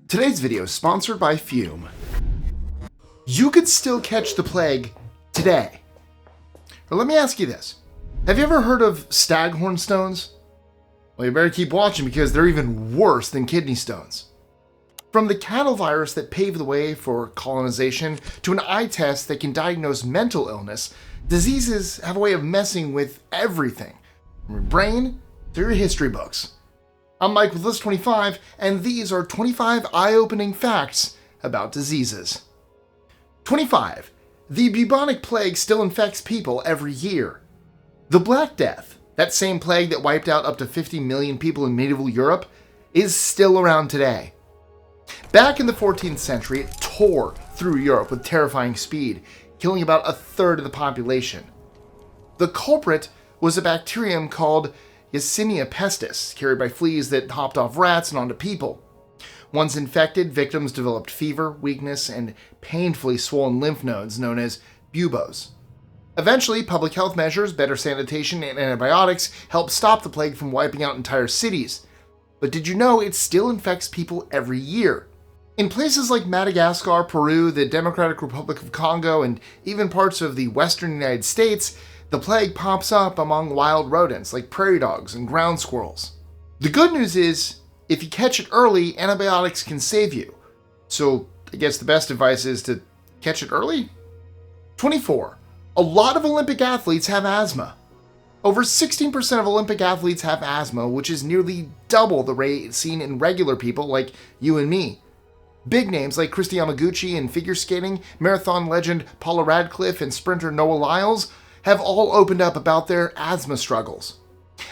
Today's video is sponsored by Fume. You could still catch the plague today. But let me ask you this. Have you ever heard of Staghorn stones? Well, you better keep watching because they're even worse than kidney stones. From the cattle virus that paved the way for colonization to an eye test that can diagnose mental illness, diseases have a way of messing with everything, from your brain to your history books. I'm Mike with List 25, and these are 25 eye-opening facts about diseases. 25. The bubonic plague still infects people every year. The Black Death, that same plague that wiped out up to 50 million people in medieval Europe, is still around today. Back in the 14th century, it tore through Europe with terrifying speed, killing about a third of the population. The culprit was a bacterium called Yersinia pestis, carried by fleas that hopped off rats and onto people. Once infected, victims developed fever, weakness, and painfully swollen lymph nodes known as buboes. Eventually, public health measures, better sanitation, and antibiotics helped stop the plague from wiping out entire cities. But did you know it still infects people every year? In places like Madagascar, Peru, the Democratic Republic of Congo, and even parts of the western United States, the plague pops up among wild rodents like prairie dogs and ground squirrels. The good news is, if you catch it early, antibiotics can save you. So I guess the best advice is to catch it early? 24. A lot of Olympic athletes have asthma. Over 16% of Olympic athletes have asthma, which is nearly double the rate seen in regular people like you and me. Big names like Kristi Yamaguchi in figure skating, marathon legend Paula Radcliffe, and sprinter Noah Lyles have all opened up about their asthma struggles.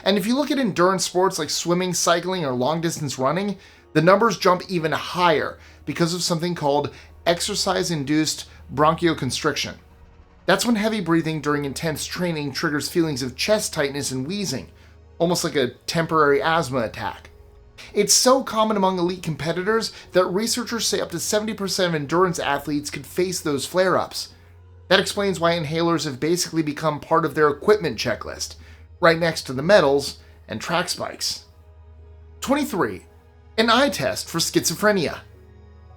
And if you look at endurance sports like swimming, cycling, or long-distance running, the numbers jump even higher because of something called exercise-induced bronchoconstriction. That's when heavy breathing during intense training triggers feelings of chest tightness and wheezing, almost like a temporary asthma attack. It's so common among elite competitors that researchers say up to 70% of endurance athletes could face those flare-ups. That explains why inhalers have basically become part of their equipment checklist, right next to the medals and track spikes. 23. An eye test for schizophrenia.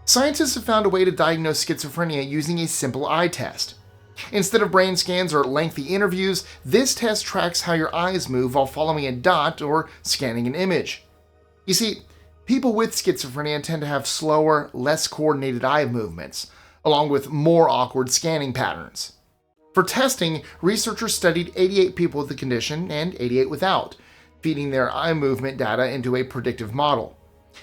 Scientists have found a way to diagnose schizophrenia using a simple eye test. Instead of brain scans or lengthy interviews, this test tracks how your eyes move while following a dot or scanning an image. You see, people with schizophrenia tend to have slower, less coordinated eye movements, along with more awkward scanning patterns. For testing, researchers studied 88 people with the condition and 88 without, feeding their eye movement data into a predictive model.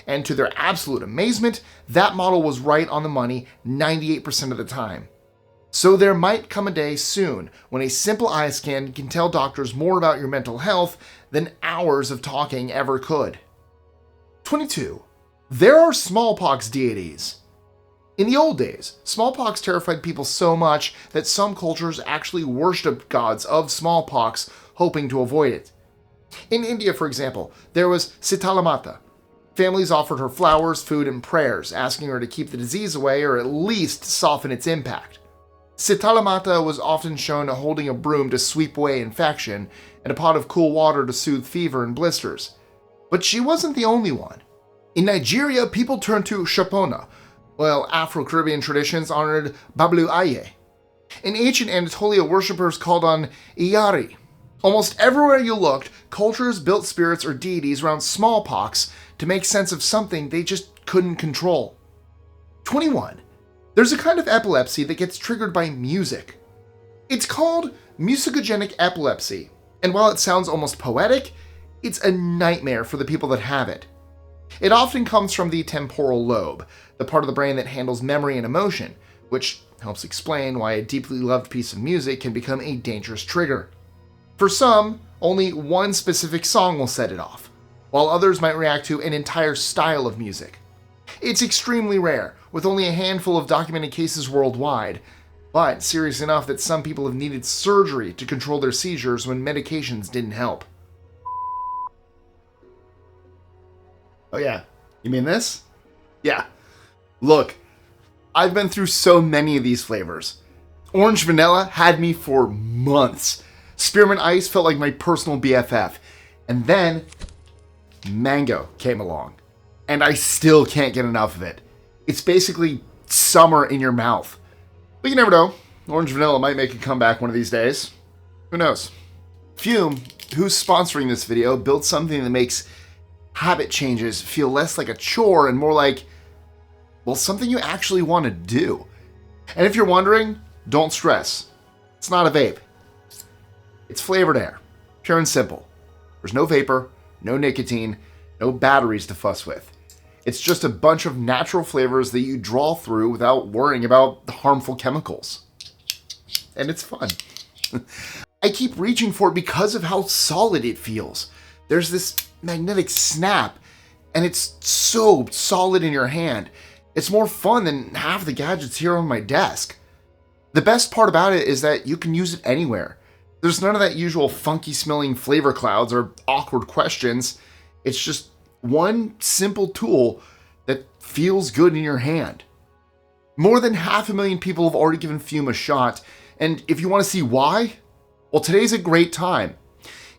And to their absolute amazement, that model was right on the money 98% of the time. So there might come a day soon when a simple eye scan can tell doctors more about your mental health than hours of talking ever could. 22. There are smallpox deities. In the old days, smallpox terrified people so much that some cultures actually worshipped gods of smallpox, hoping to avoid it. In India, for example, there was Sitalamata. Families offered her flowers, food, and prayers, asking her to keep the disease away or at least soften its impact. Sitalamata was often shown holding a broom to sweep away infection and a pot of cool water to soothe fever and blisters. But she wasn't the only one. In Nigeria, people turned to Shapona, while Afro-Caribbean traditions honored Bablu Aye. In ancient Anatolia, worshippers called on Iyari. Almost everywhere you looked, cultures built spirits or deities around smallpox to make sense of something they just couldn't control. 21. There's a kind of epilepsy that gets triggered by music. It's called musicogenic epilepsy, and while it sounds almost poetic, it's a nightmare for the people that have it. It often comes from the temporal lobe, the part of the brain that handles memory and emotion, which helps explain why a deeply loved piece of music can become a dangerous trigger. For some, only one specific song will set it off, while others might react to an entire style of music. It's extremely rare, with only a handful of documented cases worldwide, but serious enough that some people have needed surgery to control their seizures when medications didn't help. Oh yeah, you mean this? Yeah. Look, I've been through so many of these flavors. Orange vanilla had me for months. Spearmint ice felt like my personal BFF. And then mango came along. And I still can't get enough of it. It's basically summer in your mouth. But you never know. Orange vanilla might make a comeback one of these days. Who knows? Fume, who's sponsoring this video, built something that makes habit changes feel less like a chore and more like, well, something you actually want to do. And if you're wondering, don't stress. It's not a vape. It's flavored air. Pure and simple. There's no vapor, no nicotine, no batteries to fuss with. It's just a bunch of natural flavors that you draw through without worrying about the harmful chemicals. And it's fun. I keep reaching for it because of how solid it feels. There's this magnetic snap, and it's so solid in your hand. It's more fun than half the gadgets here on my desk. The best part about it is that you can use it anywhere. There's none of that usual funky smelling flavor clouds or awkward questions. It's just one simple tool that feels good in your hand. More than 500,000 people have already given Fume a shot, and if you want to see why, well, today's a great time.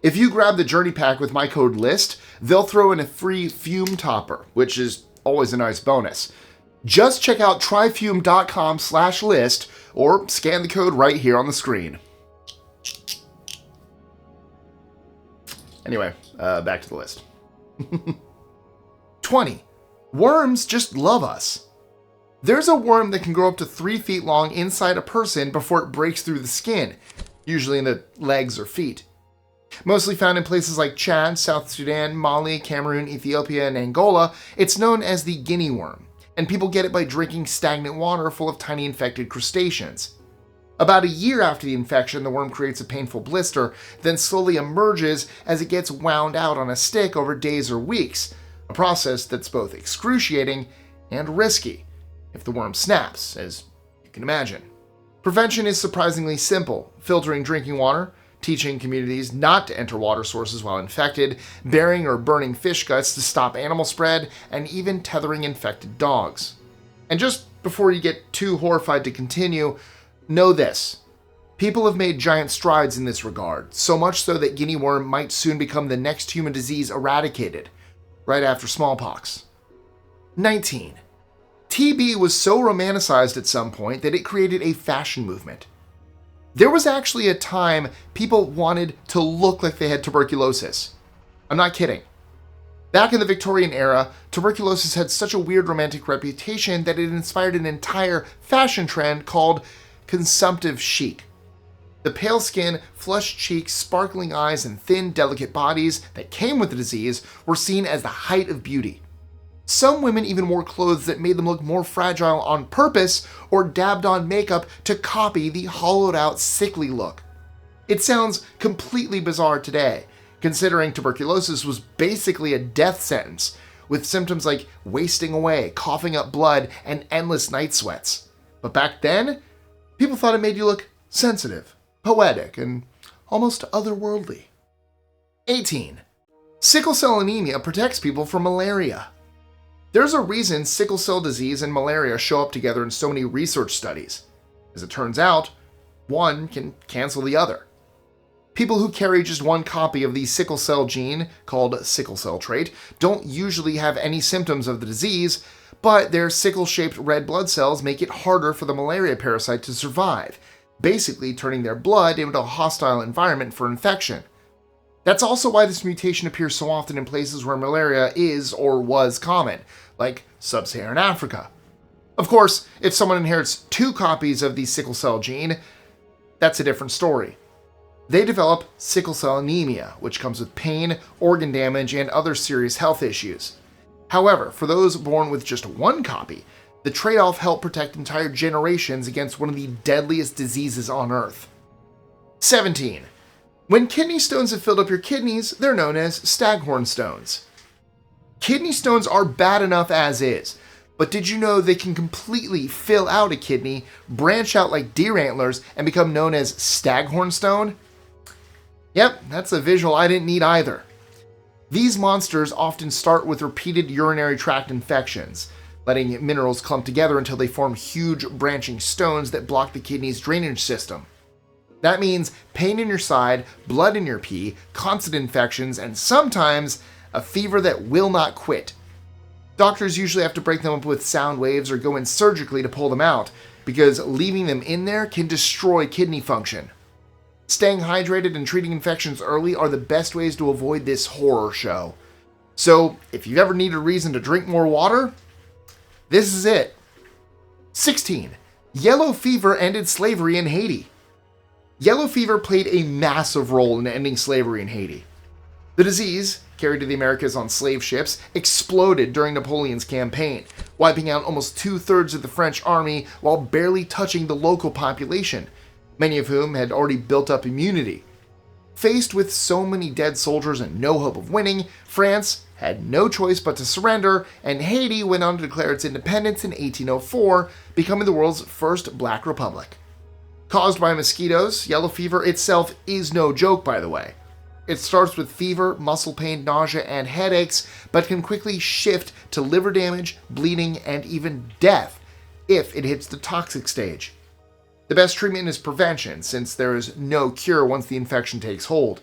If you grab the Journey Pack with my code LIST, they'll throw in a free Fume topper, which is always a nice bonus. Just check out tryfume.com/list or scan the code right here on the screen. Anyway, back to the list. 20. Worms just love us. There's a worm that can grow up to 3 feet long inside a person before it breaks through the skin, usually in the legs or feet. Mostly found in places like Chad, South Sudan, Mali, Cameroon, Ethiopia, and Angola, it's known as the guinea worm, and people get it by drinking stagnant water full of tiny infected crustaceans. About a year after the infection, the worm creates a painful blister, then slowly emerges as it gets wound out on a stick over days or weeks, a process that's both excruciating and risky if the worm snaps, as you can imagine. Prevention is surprisingly simple: filtering drinking water, teaching communities not to enter water sources while infected, burying or burning fish guts to stop animal spread, and even tethering infected dogs. And just before you get too horrified to continue, know this. People have made giant strides in this regard, so much so that guinea worm might soon become the next human disease eradicated, right after smallpox. 19. TB was so romanticized at some point that it created a fashion movement. There was actually a time people wanted to look like they had tuberculosis. I'm not kidding. Back in the Victorian era, tuberculosis had such a weird romantic reputation that it inspired an entire fashion trend called consumptive chic. The pale skin, flushed cheeks, sparkling eyes, and thin, delicate bodies that came with the disease were seen as the height of beauty. Some women even wore clothes that made them look more fragile on purpose or dabbed on makeup to copy the hollowed-out, sickly look. It sounds completely bizarre today, considering tuberculosis was basically a death sentence, with symptoms like wasting away, coughing up blood, and endless night sweats. But back then, people thought it made you look sensitive, poetic, and almost otherworldly. 18. Sickle-cell anemia protects people from malaria. There's a reason sickle-cell disease and malaria show up together in so many research studies. As it turns out, one can cancel the other. People who carry just one copy of the sickle-cell gene, called sickle-cell trait, don't usually have any symptoms of the disease, but their sickle-shaped red blood cells make it harder for the malaria parasite to survive, basically turning their blood into a hostile environment for infection. That's also why this mutation appears so often in places where malaria is or was common, like Sub-Saharan Africa. Of course, if someone inherits 2 copies of the sickle-cell gene, that's a different story. They develop sickle-cell anemia, which comes with pain, organ damage, and other serious health issues. However, for those born with just 1 copy, the trade-off helped protect entire generations against one of the deadliest diseases on Earth. 17. When kidney stones have filled up your kidneys, they're known as Staghorn stones. Kidney stones are bad enough as is, but did you know they can completely fill out a kidney, branch out like deer antlers, and become known as Staghorn stone? Yep, that's a visual I didn't need either. These monsters often start with repeated urinary tract infections, letting minerals clump together until they form huge branching stones that block the kidney's drainage system. That means pain in your side, blood in your pee, constant infections, and sometimes a fever that will not quit. Doctors usually have to break them up with sound waves or go in surgically to pull them out, because leaving them in there can destroy kidney function. Staying hydrated and treating infections early are the best ways to avoid this horror show. So, if you ever need a reason to drink more water, this is it. 16. Yellow fever ended slavery in Haiti. Yellow fever played a massive role in ending slavery in Haiti. The disease, carried to the Americas on slave ships, exploded during Napoleon's campaign, wiping out almost 2/3 of the French army while barely touching the local population, many of whom had already built up immunity. Faced with so many dead soldiers and no hope of winning, France had no choice but to surrender, and Haiti went on to declare its independence in 1804, becoming the world's first black republic. Caused by mosquitoes, yellow fever itself is no joke, by the way. It starts with fever, muscle pain, nausea, and headaches, but can quickly shift to liver damage, bleeding, and even death if it hits the toxic stage. The best treatment is prevention, since there is no cure once the infection takes hold.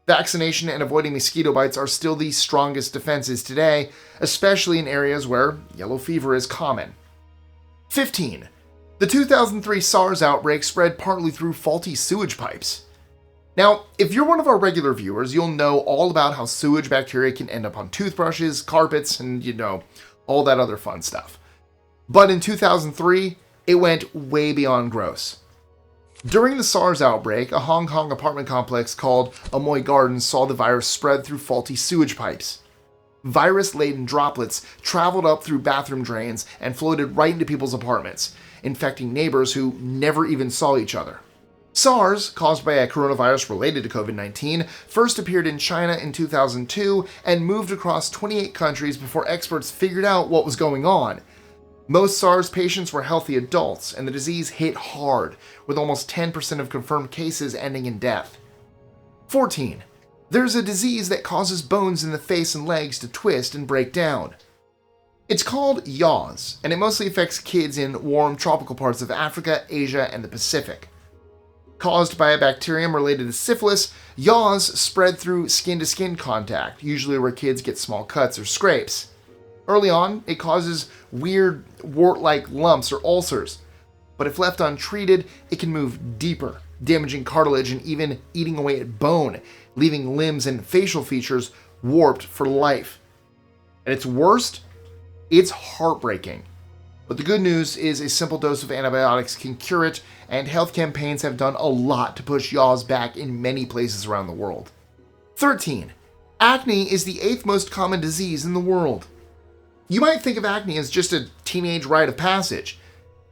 Vaccination and avoiding mosquito bites are still the strongest defenses today, especially in areas where yellow fever is common. 15. The 2003 SARS outbreak spread partly through faulty sewage pipes. Now, if you're one of our regular viewers, you'll know all about how sewage bacteria can end up on toothbrushes, carpets, and, all that other fun stuff. But in 2003, it went way beyond gross. During the SARS outbreak, a Hong Kong apartment complex called Amoy Gardens saw the virus spread through faulty sewage pipes. Virus-laden droplets traveled up through bathroom drains and floated right into people's apartments, infecting neighbors who never even saw each other. SARS, caused by a coronavirus related to COVID-19, first appeared in China in 2002 and moved across 28 countries before experts figured out what was going on. Most SARS patients were healthy adults, and the disease hit hard, with almost 10% of confirmed cases ending in death. 14. There's a disease that causes bones in the face and legs to twist and break down. It's called yaws, and it mostly affects kids in warm tropical parts of Africa, Asia, and the Pacific. Caused by a bacterium related to syphilis, yaws spread through skin-to-skin contact, usually where kids get small cuts or scrapes. Early on, it causes weird wart-like lumps or ulcers, but if left untreated, it can move deeper, damaging cartilage and even eating away at bone, leaving limbs and facial features warped for life. At its worst, it's heartbreaking. But the good news is a simple dose of antibiotics can cure it, and health campaigns have done a lot to push yaws back in many places around the world. 13. Acne is the 8th most common disease in the world. You might think of acne as just a teenage rite of passage,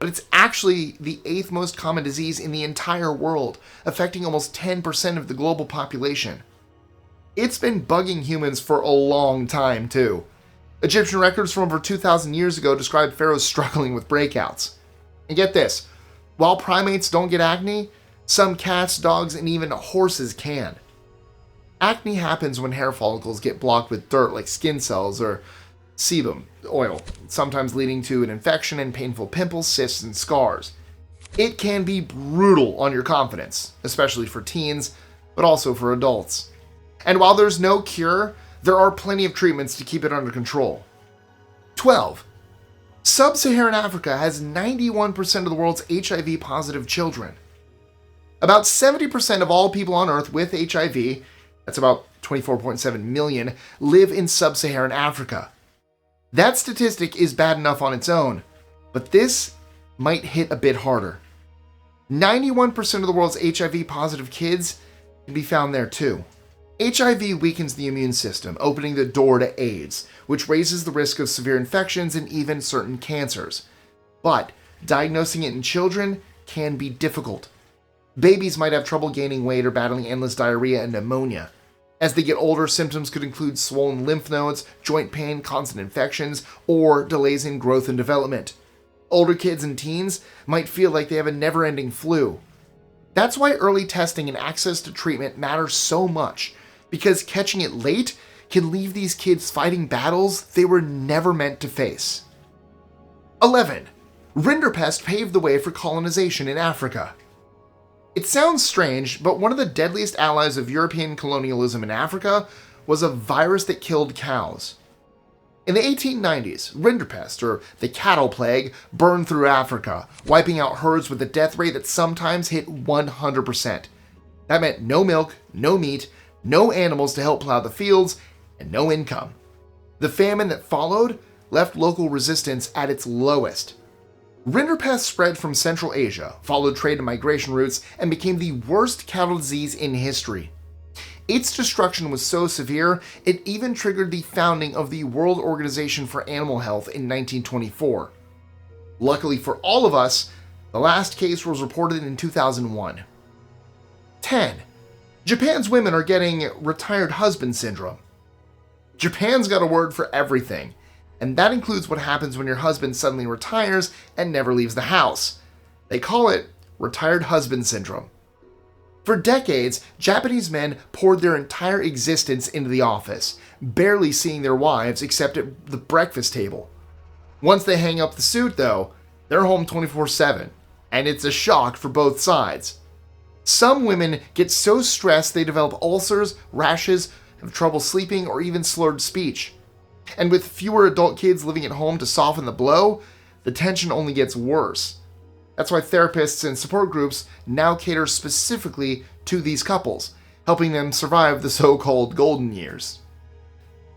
but it's actually the 8th most common disease in the entire world, affecting almost 10% of the global population. It's been bugging humans for a long time, too. Egyptian records from over 2,000 years ago describe pharaohs struggling with breakouts. And get this, while primates don't get acne, some cats, dogs, and even horses can. Acne happens when hair follicles get blocked with dirt like skin cells or sebum oil, sometimes leading to an infection and painful pimples, cysts, and scars. It can be brutal on your confidence, especially for teens, but also for adults. And while there's no cure, there are plenty of treatments to keep it under control. 12. Sub-Saharan Africa has 91% of the world's HIV-positive children. About 70% of all people on Earth with HIV, that's about 24.7 million, live in Sub-Saharan Africa. That statistic is bad enough on its own, but this might hit a bit harder. 91% of the world's HIV-positive kids can be found there too. HIV weakens the immune system, opening the door to AIDS, which raises the risk of severe infections and even certain cancers. But diagnosing it in children can be difficult. Babies might have trouble gaining weight or battling endless diarrhea and pneumonia. As they get older, symptoms could include swollen lymph nodes, joint pain, constant infections, or delays in growth and development. Older kids and teens might feel like they have a never-ending flu. That's why early testing and access to treatment matters so much, because catching it late can leave these kids fighting battles they were never meant to face. 11. Rinderpest paved the way for colonization in Africa. It sounds strange, but one of the deadliest allies of European colonialism in Africa was a virus that killed cows. In the 1890s, Rinderpest, or the cattle plague, burned through Africa, wiping out herds with a death rate that sometimes hit 100%. That meant no milk, no meat, no animals to help plow the fields, and no income. The famine that followed left local resistance at its lowest. Rinderpest spread from Central Asia, followed trade and migration routes, and became the worst cattle disease in history. Its destruction was so severe, it even triggered the founding of the World Organization for Animal Health in 1924. Luckily for all of us, the last case was reported in 2001. 10. Japan's women are getting retired husband syndrome. Japan's got a word for everything, and that includes what happens when your husband suddenly retires and never leaves the house. They call it retired husband syndrome. For decades, Japanese men poured their entire existence into the office, barely seeing their wives except at the breakfast table. Once they hang up the suit, though, they're home 24/7, and it's a shock for both sides. Some women get so stressed they develop ulcers, rashes, have trouble sleeping, or even slurred speech. And with fewer adult kids living at home to soften the blow, the tension only gets worse. That's why therapists and support groups now cater specifically to these couples, helping them survive the so-called golden years.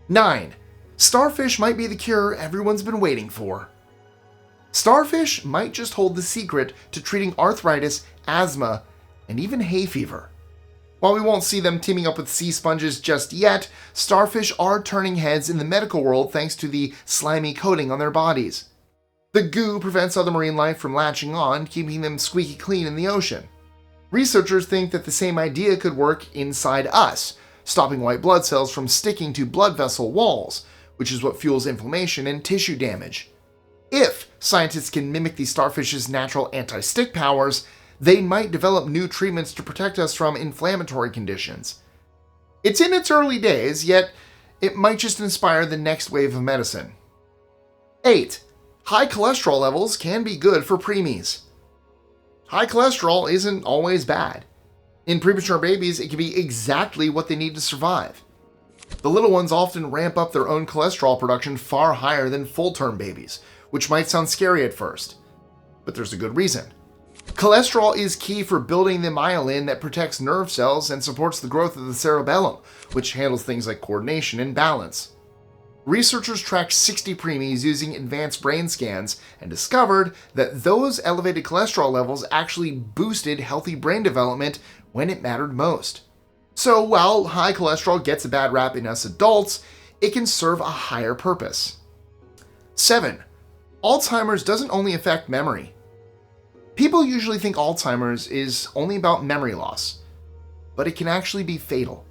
9. Starfish might be the cure everyone's been waiting for. Starfish might just hold the secret to treating arthritis, asthma, and even hay fever. While we won't see them teaming up with sea sponges just yet, starfish are turning heads in the medical world thanks to the slimy coating on their bodies. The goo prevents other marine life from latching on, keeping them squeaky clean in the ocean. Researchers think that the same idea could work inside us, stopping white blood cells from sticking to blood vessel walls, which is what fuels inflammation and tissue damage. If scientists can mimic the starfish's natural anti-stick powers, they might develop new treatments to protect us from inflammatory conditions. It's in its early days, yet it might just inspire the next wave of medicine. 8. High cholesterol levels can be good for preemies. High cholesterol isn't always bad. In premature babies, it can be exactly what they need to survive. The little ones often ramp up their own cholesterol production far higher than full-term babies, which might sound scary at first. But there's a good reason. Cholesterol is key for building the myelin that protects nerve cells and supports the growth of the cerebellum, which handles things like coordination and balance. Researchers tracked 60 preemies using advanced brain scans and discovered that those elevated cholesterol levels actually boosted healthy brain development when it mattered most. So while high cholesterol gets a bad rap in us adults, it can serve a higher purpose. 7. Alzheimer's doesn't only affect memory. People usually think Alzheimer's is only about memory loss, but it can actually be fatal.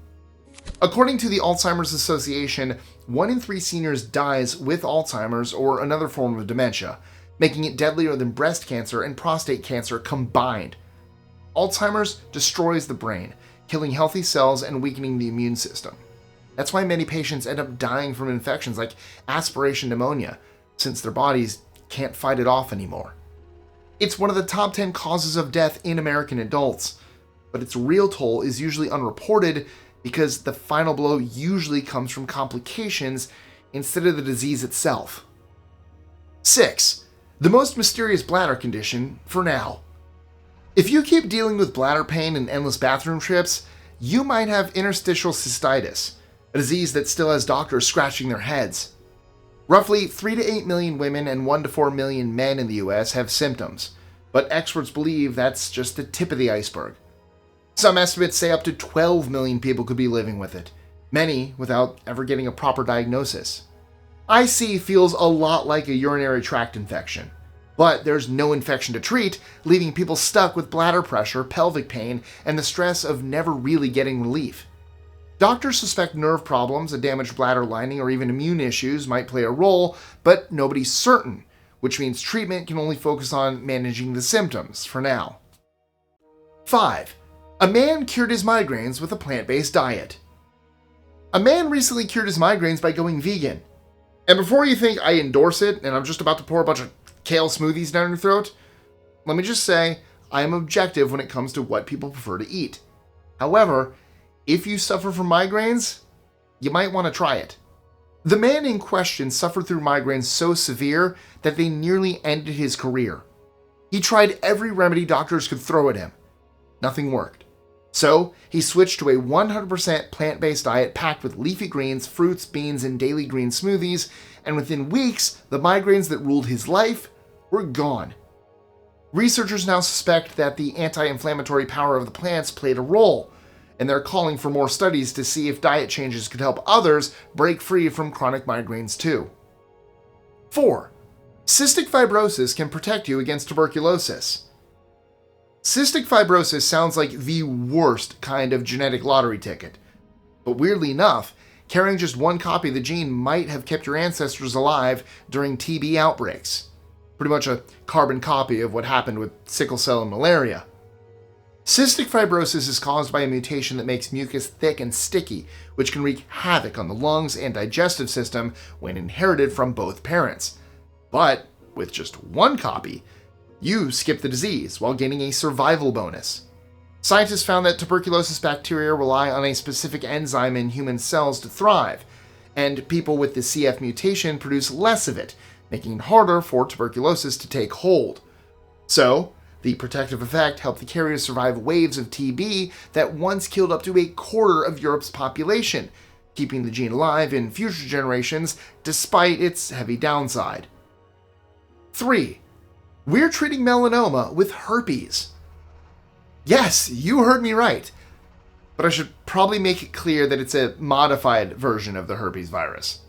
According to the Alzheimer's Association, 1 in 3 seniors dies with Alzheimer's or another form of dementia, making it deadlier than breast cancer and prostate cancer combined. Alzheimer's destroys the brain, killing healthy cells and weakening the immune system. That's why many patients end up dying from infections like aspiration pneumonia, since their bodies can't fight it off anymore. It's one of the top 10 causes of death in American adults, but its real toll is usually unreported because the final blow usually comes from complications instead of the disease itself. 6. The most mysterious bladder condition for now. If you keep dealing with bladder pain and endless bathroom trips, you might have interstitial cystitis, a disease that still has doctors scratching their heads. Roughly 3 to 8 million women and 1 to 4 million men in the US have symptoms, but experts believe that's just the tip of the iceberg. Some estimates say up to 12 million people could be living with it, many without ever getting a proper diagnosis. IC feels a lot like a urinary tract infection, but there's no infection to treat, leaving people stuck with bladder pressure, pelvic pain, and the stress of never really getting relief. Doctors suspect nerve problems, a damaged bladder lining, or even immune issues might play a role, but nobody's certain, which means treatment can only focus on managing the symptoms for now. 5. A man cured his migraines with a plant-based diet. A man recently cured his migraines by going vegan. And before you think I endorse it and I'm just about to pour a bunch of kale smoothies down your throat, let me just say I am objective when it comes to what people prefer to eat. However, if you suffer from migraines, you might want to try it. The man in question suffered through migraines so severe that they nearly ended his career. He tried every remedy doctors could throw at him. Nothing worked. So, he switched to a 100% plant-based diet packed with leafy greens, fruits, beans, and daily green smoothies, and within weeks, the migraines that ruled his life were gone. Researchers now suspect that the anti-inflammatory power of the plants played a role, and they're calling for more studies to see if diet changes could help others break free from chronic migraines too. 4. Cystic fibrosis can protect you against tuberculosis. Cystic fibrosis sounds like the worst kind of genetic lottery ticket. But weirdly enough, carrying just one copy of the gene might have kept your ancestors alive during TB outbreaks. Pretty much a carbon copy of what happened with sickle-cell and malaria. Cystic fibrosis is caused by a mutation that makes mucus thick and sticky, which can wreak havoc on the lungs and digestive system when inherited from both parents. But with just one copy, you skip the disease while gaining a survival bonus. Scientists found that tuberculosis bacteria rely on a specific enzyme in human cells to thrive, and people with the CF mutation produce less of it, making it harder for tuberculosis to take hold. So, the protective effect helped the carriers survive waves of TB that once killed up to a quarter of Europe's population, keeping the gene alive in future generations despite its heavy downside. 3. We're treating melanoma with herpes. Yes, you heard me right. But I should probably make it clear that it's a modified version of the herpes virus.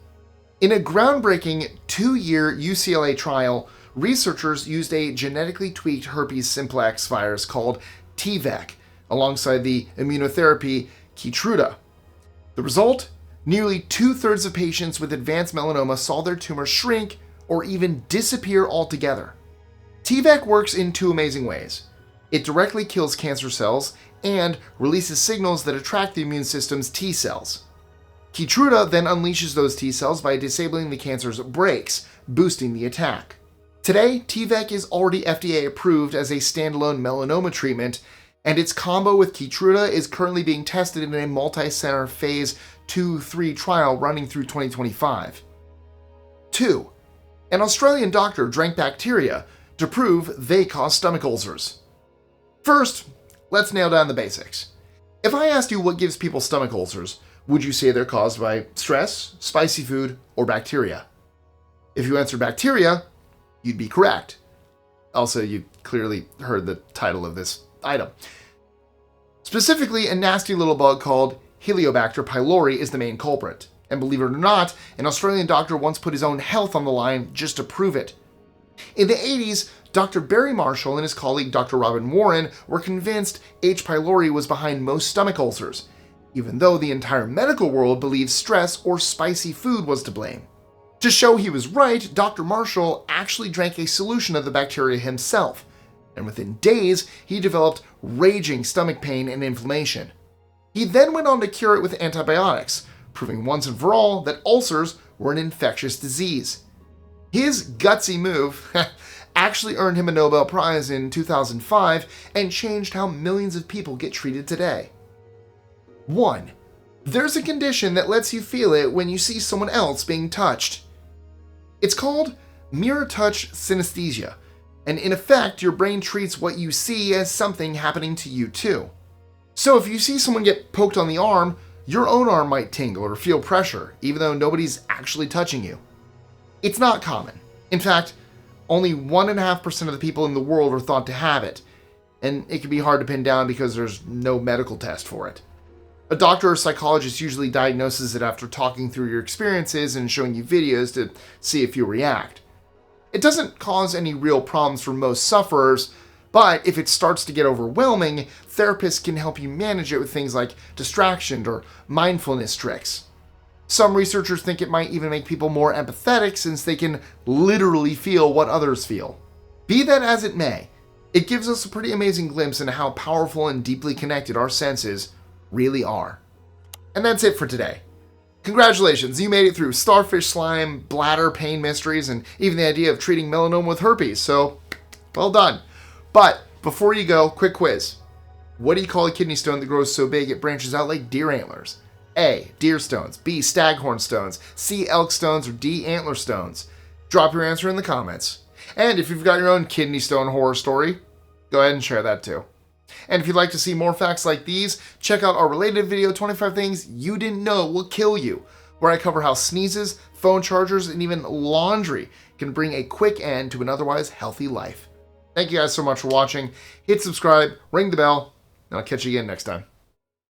In a groundbreaking 2-year UCLA trial, researchers used a genetically tweaked herpes simplex virus called TVEC alongside the immunotherapy Keytruda. The result? Nearly 2/3 of patients with advanced melanoma saw their tumor shrink or even disappear altogether. TVEC works in 2 amazing ways. It directly kills cancer cells and releases signals that attract the immune system's T cells. Keytruda then unleashes those T cells by disabling the cancer's brakes, boosting the attack. Today, TVEC is already FDA approved as a standalone melanoma treatment, and its combo with Keytruda is currently being tested in a multi-center phase 2-3 trial running through 2025. 2. An Australian doctor drank bacteria to prove they cause stomach ulcers. First, let's nail down the basics. If I asked you what gives people stomach ulcers, would you say they're caused by stress, spicy food, or bacteria? If you answered bacteria, you'd be correct. Also, you clearly heard the title of this item. Specifically, a nasty little bug called Helicobacter pylori is the main culprit. And believe it or not, an Australian doctor once put his own health on the line just to prove it. In the 80s, Dr. Barry Marshall and his colleague Dr. Robin Warren were convinced H. pylori was behind most stomach ulcers, even though the entire medical world believed stress or spicy food was to blame. To show he was right, Dr. Marshall actually drank a solution of the bacteria himself, and within days, he developed raging stomach pain and inflammation. He then went on to cure it with antibiotics, proving once and for all that ulcers were an infectious disease. His gutsy move actually earned him a Nobel Prize in 2005 and changed how millions of people get treated today. 1. There's a condition that lets you feel it when you see someone else being touched. It's called mirror touch synesthesia, and in effect, your brain treats what you see as something happening to you too. So if you see someone get poked on the arm, your own arm might tingle or feel pressure, even though nobody's actually touching you. It's not common. In fact, only 1.5% of the people in the world are thought to have it, and it can be hard to pin down because there's no medical test for it. A doctor or psychologist usually diagnoses it after talking through your experiences and showing you videos to see if you react. It doesn't cause any real problems for most sufferers, but if it starts to get overwhelming, therapists can help you manage it with things like distraction or mindfulness tricks. Some researchers think it might even make people more empathetic since they can literally feel what others feel. Be that as it may, it gives us a pretty amazing glimpse into how powerful and deeply connected our senses really are. And that's it for today. Congratulations, you made it through starfish slime, bladder pain mysteries, and even the idea of treating melanoma with herpes, so well done. But before you go, quick quiz. What do you call a kidney stone that grows so big it branches out like deer antlers? A. Deer stones. B. Staghorn stones. C. Elk stones. Or D. Antler stones? Drop your answer in the comments. And if you've got your own kidney stone horror story, go ahead and share that too. And if you'd like to see more facts like these, check out our related video, 25 Things You Didn't Know Will Kill You, where I cover how sneezes, phone chargers, and even laundry can bring a quick end to an otherwise healthy life. Thank you guys so much for watching. Hit subscribe, ring the bell, and I'll catch you again next time.